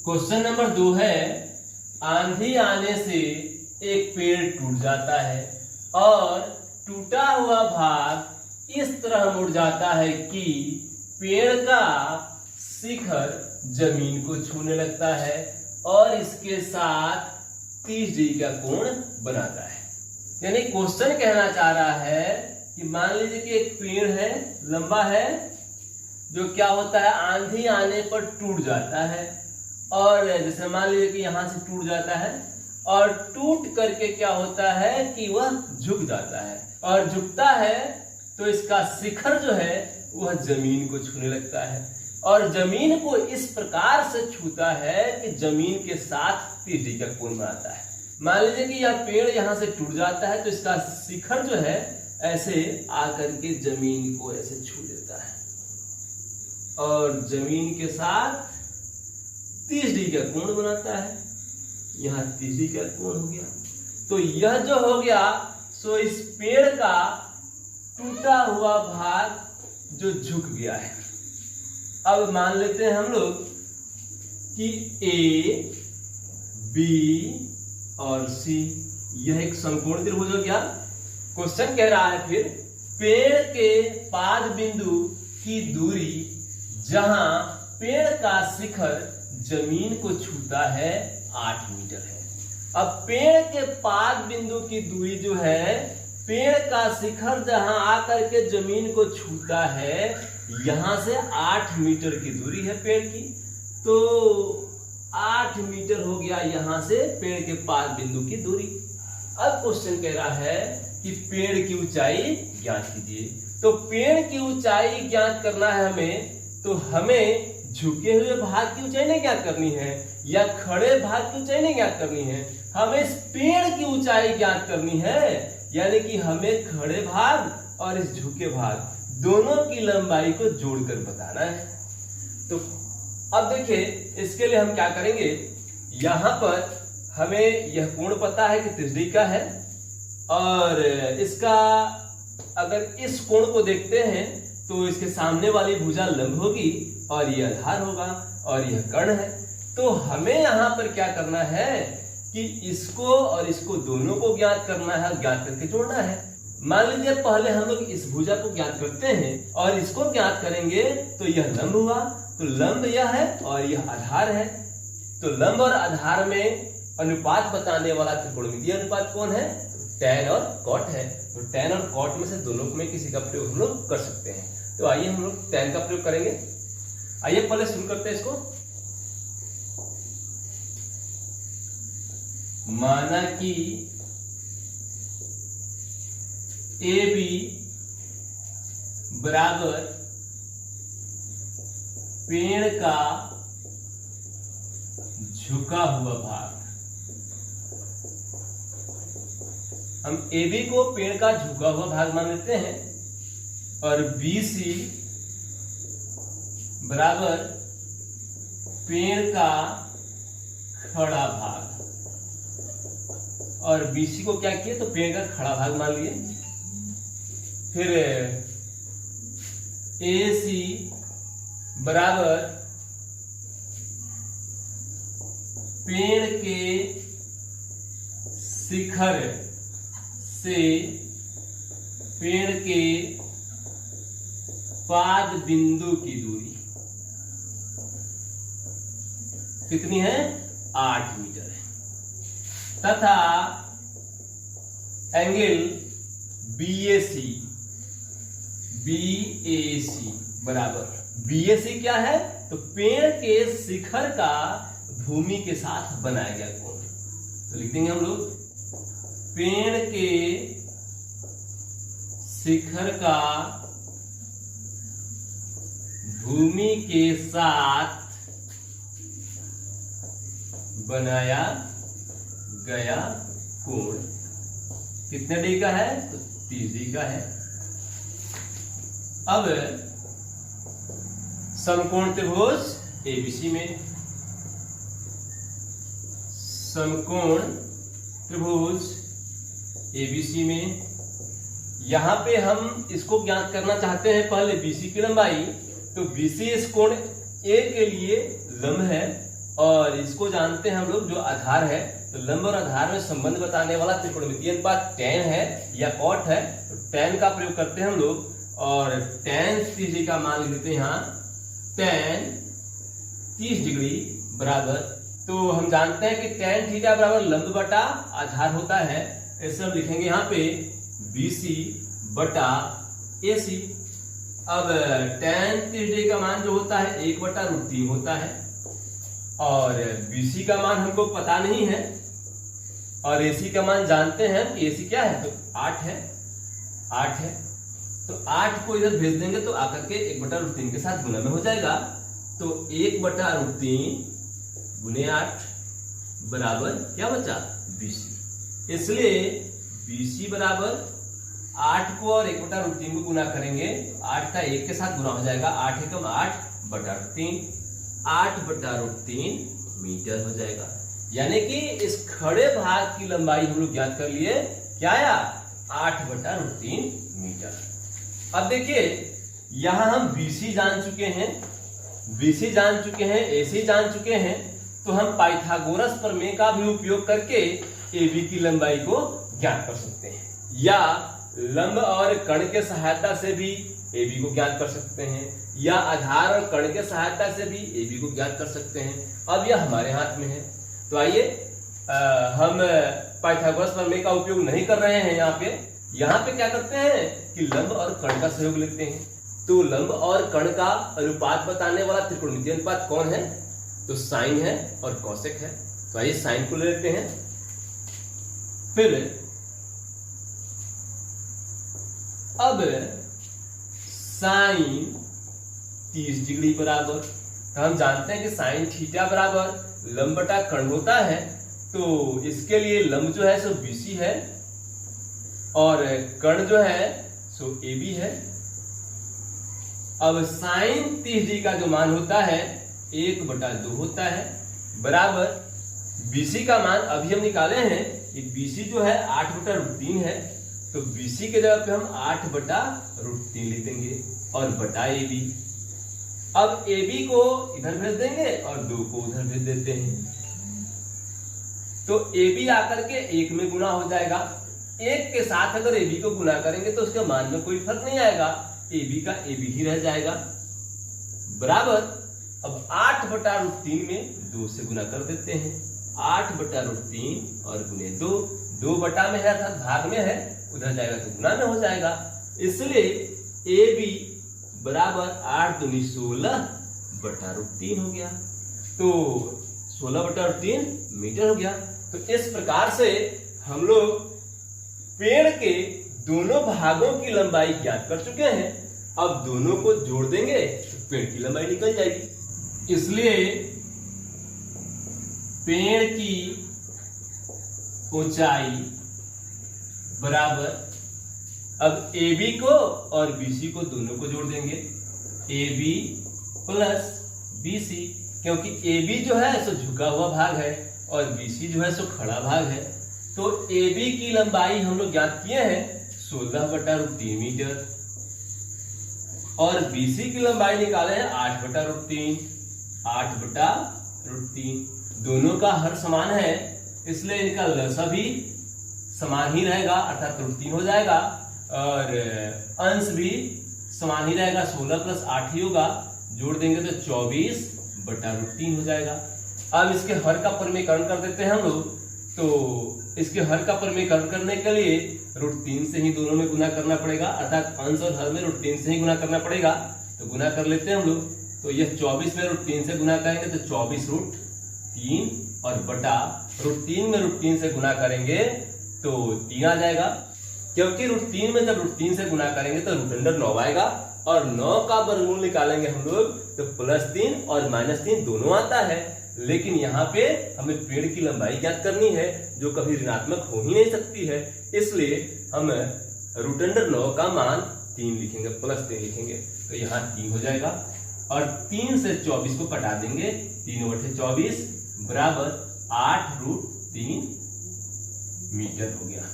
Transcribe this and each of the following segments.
Question number 2 है, आंधी आने से एक पेड़ टूट जाता है और टूटा हुआ भाग इस तरह मुड़ जाता है कि पेड़ का शिखर जमीन को छूने लगता है और इसके साथ 30 डिग्री का कोण बनाता है। यानी क्वेश्चन कहना चाह रहा है कि मान लीजिए कि एक पेड़ है, लंबा है, जो क्या होता है आंधी आने पर टूट जाता है। और जैसे मान लीजिए कि यहां से टूट जाता है और टूट करके क्या होता है कि वह झुक जाता है और झुकता है तो इसका शिखर जो है वह जमीन को छूने लगता है और जमीन को इस प्रकार से छूता है कि जमीन के साथ 30 डिग्री का कोण बनाता है। मान लीजिए कि यह पेड़ यहां से टूट जाता है तो इसका शिखर जो है ऐसे आकर के जमीन को ऐसे छू लेता है और जमीन के साथ 30 डिग्री का कोण बनाता है। यहाँ 30 डिग्री का कोण हो गया। तो यह जो हो गया सो इस पेड़ का टूटा हुआ भाग जो झुक गया है। अब मान लेते हैं हम लोग कि ए, बी और सी यह एक समकोण त्रिभुज हो गया। क्वेश्चन कह रहा है फिर पेड़ के पाद बिंदु की दूरी जहां पेड़ का शिखर जमीन को छूता है 8 मीटर है। अब पेड़ के पाद बिंदु की दूरी जो है पेड़ का शिखर जहां आकर के जमीन को छूता है यहां से 8 मीटर की दूरी है पेड़ की। तो 8 मीटर हो गया यहां से पेड़ के पाद बिंदु की दूरी। अब क्वेश्चन कह रहा है कि पेड़ की ऊंचाई ज्ञात कीजिए। तो पेड़ की ऊंचाई ज्ञात करना है हमें, तो हमें झुके हुए भाग की ऊंचाई नहीं ज्ञात करनी है या खड़े भाग की ऊंचाई नहीं ज्ञात करनी है, हमें इस पेड़ की ऊंचाई ज्ञात करनी है। यानी कि हमें खड़े भाग और इस झुके भाग दोनों की लंबाई को जोड़कर बताना है। तो अब देखिए इसके लिए हम क्या करेंगे, यहां पर हमें यह कोण पता है कि 30 डिग्री का है और इसका अगर इस कोण को देखते हैं तो इसके सामने वाली भुजा लंब होगी और यह आधार होगा और यह कर्ण है। तो हमें यहां पर क्या करना है कि इसको और इसको दोनों को ज्ञात करना है, ज्ञात करके जोड़ना है। मान लीजिए पहले हम लोग इस भुजा को ज्ञात करते हैं और इसको ज्ञात करेंगे तो यह लंब हुआ, तो लंब यह है और यह आधार है। तो लंब और आधार में अनुपात बताने वाला त्रिकोणमितीय अनुपात कौन है, tan और cot है। तो tan और cot में से दोनों में किसी का प्रयोग हम लोग कर सकते हैं। तो आइए हम लोग tan का प्रयोग करेंगे। आइए पहले शुरू करते हैं इसको। माना कि ए बी बराबर पेड़ का झुका हुआ भाग। हम ए बी को पेड़ का झुका हुआ भाग मान लेते हैं और बी सी बराबर पेड़ का खड़ा भाग। और बीसी को क्या किए तो पेड़ का खड़ा भाग मान लिए। फिर ए सी बराबर पेड़ के शिखर से पेड़ के पाद बिंदु की दूरी कितनी है, 8 मीटर है। तथा एंगल बीएसी बराबर, बीएसी क्या है तो पेड़ के शिखर का भूमि के साथ बनाया गया कोण। तो लिख देंगे हम लोग पेड़ के शिखर का भूमि के साथ बनाया गया कोण कितने डिग्री का है तो 30 डिग्री का है। अब समकोण त्रिभुज एबीसी में, समकोण त्रिभुज एबीसी में यहां पे हम इसको ज्ञात करना चाहते हैं पहले बीसी की लंबाई। तो बीसी इस कोण ए के लिए लंब है और इसको जानते हैं हम लोग जो आधार है, तो लंब और आधार में संबंध बताने वाला त्रिकोणमितीय अनुपात tan है या cot है, तो tan का प्रयोग करते हैं हम लोग और tan 30 डिग्री का मान लेते हैं यहाँ tan 30 डिग्री बराबर, तो हम जानते हैं कि tan थीटा बराबर लंब बटा आधार होता है, ऐसे हम लिखेंगे यहाँ पे BC बटा AC। अब tan 30 डिग्री का मान जो होता है 1/√3 होता है और BC का मान हमको पता नहीं है और AC का मान जानते हैं कि AC क्या है, तो 8 है, तो 8 को इधर भेज देंगे तो आकर के 1/√3 के साथ गुना में हो जाएगा, तो 1/√3 गुने 8 बराबर क्या बचा BC। इसलिए BC बराबर 8 को और 1/√3 को गुना करेंगे, 8 का 1 के साथ गुना हो जाएगा, 8 एकम 8/√3, 8/√3 मीटर हो जाएगा। यानी कि इस खड़े भाग की लंबाई हम लोग ज्ञात कर लिए, क्या आया 8/√3 मीटर। अब देखिए यहां हम BC जान चुके हैं, AC जान चुके हैं, तो हम पाइथागोरस प्रमेय का भी उपयोग करके AB की लंबाई को ज्ञात कर सकते हैं, या लंब और कण के सहायता से भी AB को ज्ञात कर सकते हैं, या आधार और कण के सहायता से भी AB को ज्ञात कर सकते हैं। अब यह हमारे हाथ में है, तो आइए हम पाइथागोरस प्रमेय का उपयोग नहीं कर रहे हैं। यहाँ पे क्या करते हैं कि लंब और कण का सहयोग लेते हैं। तो लंब और कण का अनुपात बताने वाला त्रिकोणमितीय अनुपात कौन है, तो साइन है और कोसेक है। तो आइए साइन को ले लेते हैं, फिर अब साइन 30 डिग्री बराबर, तो हम जानते हैं कि साइन थीटा बराबर लंब बटा कण होता है, तो इसके लिए लंब जो है सो BC है और कण जो है सो AB है। अब साइन 30 डिग्री का जो मान होता है 1/2 होता है बराबर BC का मान अभी हम निकाले हैं कि BC जो है 8/√3 है, तो BC के जगह पे हम 8/√3 लिख देंगे और बटा AB। अब AB को इधर भेज देंगे और 2 को उधर भेज देते हैं, तो AB आकर के 1 में गुना हो जाएगा। 1 के साथ अगर AB को गुना करेंगे तो उसके मान में कोई फर्क नहीं आएगा, AB का AB ही रह जाएगा बराबर। अब 8/√3 में 2 से गुना कर देते हैं, 8/√3 और गुने 2 बटा में है अर्थात भाग में है, उधर जाएगा तो गुना में हो जाएगा। इसलिए AB बराबर 8 दूनी 16/√3 हो गया, तो 16/√3 मीटर हो गया। तो इस प्रकार से हम लोग पेड़ के दोनों भागों की लंबाई ज्ञात कर चुके हैं। अब दोनों को जोड़ देंगे तो पेड़ की लंबाई निकल जाएगी। इसलिए पेड़ की ऊंचाई बराबर, अब AB को और BC को दोनों को जोड़ देंगे, AB प्लस BC, क्योंकि AB जो है सो झुका हुआ भाग है और BC जो है सो खड़ा भाग है। तो AB की लंबाई हम लोग ज्ञात किए हैं 16/√3 मीटर और BC की लंबाई निकाले हैं 8/√3, 8/√3। दोनों का हर समान है, इसलिए इनका लसा भी समान ही रहेगा अर्थात √3 हो जाएगा और अंश भी समान ही रहेगा, 16 + 8 ही होगा, जोड़ देंगे तो 24/√3 हो जाएगा। अब इसके हर का परिमेयकरण कर देते हैं हम लोग, तो इसके हर का परिमेयकरण करने के लिए √3 से ही दोनों में गुना करना पड़ेगा, अर्थात अंश और हर में √3 से ही गुना करना पड़ेगा। तो गुना कर लेते हैं हम लोग, तो यह 24 में √3 से गुना करेंगे तो 24√3 और बटा √3 में √3 से गुना करेंगे तो 3 आ जाएगा, क्योंकि √3 में जब √3 से गुना करेंगे तो √9 आएगा और 9 का वर्गमूल निकालेंगे हम लोग तो +3 और -3 दोनों आता है। लेकिन यहाँ पे हमें पेड़ की लंबाई ज्ञात करनी है जो कभी ऋणात्मक हो ही नहीं सकती है, इसलिए हम √9 का मान 3 लिखेंगे, +3 लिखेंगे, तो यहाँ 3 हो जाएगा और 3 से 24 को कटा देंगे, 3/24 बराबर 8√3 मीटर हो गया।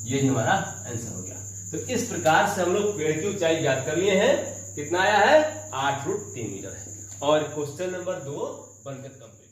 यही हमारा आंसर हो गया। तो इस प्रकार से हम लोग पेड़ की ऊंचाई ज्ञात कर लिए हैं, कितना आया है 8√3 मीटर है। और क्वेश्चन नंबर 2 बनकर कंप्लीट।